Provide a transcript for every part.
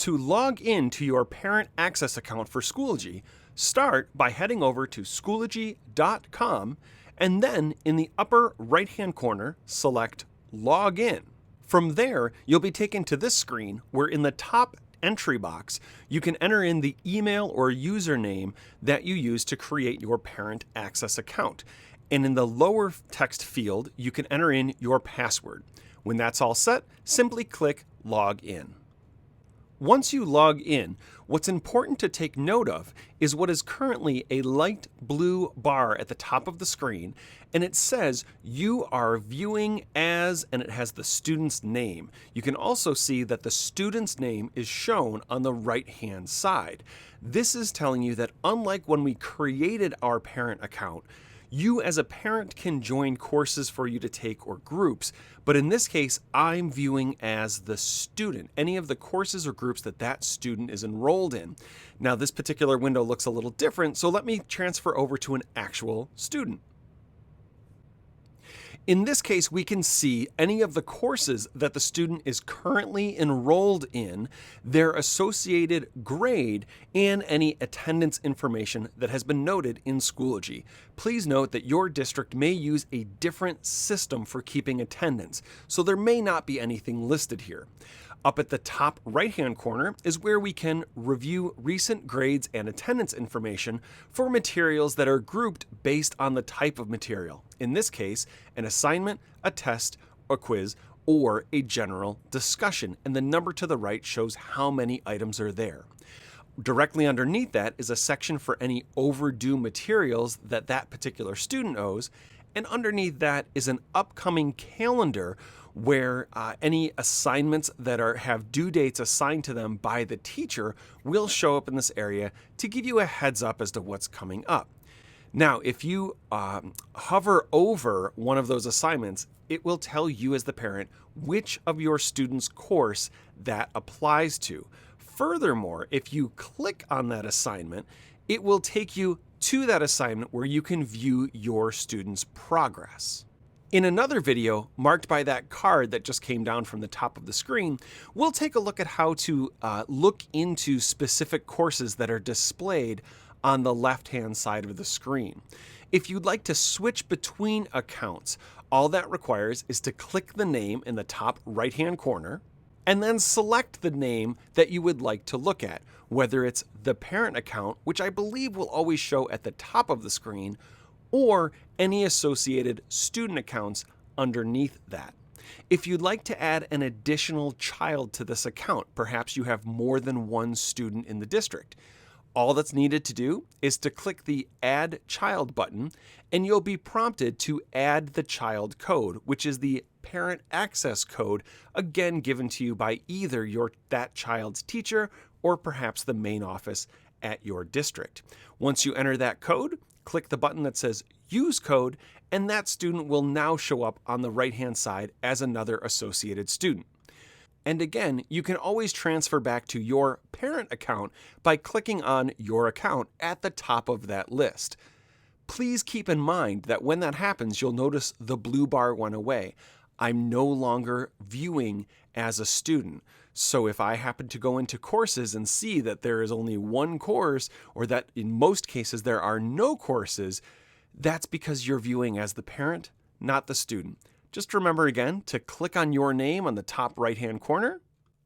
To log in to your parent access account for Schoology, start by heading over to Schoology.com and then in the upper right-hand corner, select Log In. From there, you'll be taken to this screen where in the top entry box, you can enter in the email or username that you use to create your parent access account. And in the lower text field, you can enter in your password. When that's all set, simply click Log In. Once you log in, what's important to take note of is what is currently a light blue bar at the top of the screen, and it says you are viewing as, and it has the student's name. You can also see that the student's name is shown on the right-hand side. This is telling you that unlike when we created our parent account, you as a parent can join courses for you to take or groups, but in this case, I'm viewing as the student, any of the courses or groups that that student is enrolled in. Now, this particular window looks a little different, so let me transfer over to an actual student. In this case, we can see any of the courses that the student is currently enrolled in, their associated grade, and any attendance information that has been noted in Schoology. Please note that your district may use a different system for keeping attendance, so there may not be anything listed here. Up at the top right-hand corner is where we can review recent grades and attendance information for materials that are grouped based on the type of material. In this case, an assignment, a test, a quiz, or a general discussion, and the number to the right shows how many items are there. Directly underneath that is a section for any overdue materials that that particular student owes, and underneath that is an upcoming calendar where any assignments that have due dates assigned to them by the teacher will show up in this area to give you a heads up as to what's coming up. Now, if you hover over one of those assignments, it will tell you as the parent which of your student's course that applies to. Furthermore, if you click on that assignment, it will take you to that assignment where you can view your student's progress. In another video, marked by that card that just came down from the top of the screen, we'll take a look at how to look into specific courses that are displayed on the left-hand side of the screen. If you'd like to switch between accounts, all that requires is to click the name in the top right-hand corner, and then select the name that you would like to look at, whether it's the parent account, which I believe will always show at the top of the screen, or any associated student accounts underneath that. If you'd like to add an additional child to this account, perhaps you have more than one student in the district, all that's needed to do is to click the Add Child button, and you'll be prompted to add the child code, which is the parent access code, again given to you by either that child's teacher or perhaps the main office at your district. Once you enter that code, click the button that says Use Code, and that student will now show up on the right-hand side as another associated student. And again, you can always transfer back to your parent account by clicking on Your Account at the top of that list. Please keep in mind that when that happens, you'll notice the blue bar went away. I'm no longer viewing as a student. So if I happen to go into courses and see that there is only one course, or that in most cases there are no courses, that's because you're viewing as the parent, not the student. Just remember again to click on your name on the top right-hand corner,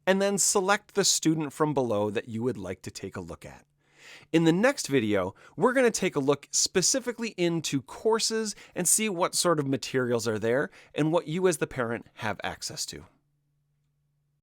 and then select the student from below that you would like to take a look at. In the next video, we're going to take a look specifically into courses and see what sort of materials are there and what you as the parent have access to.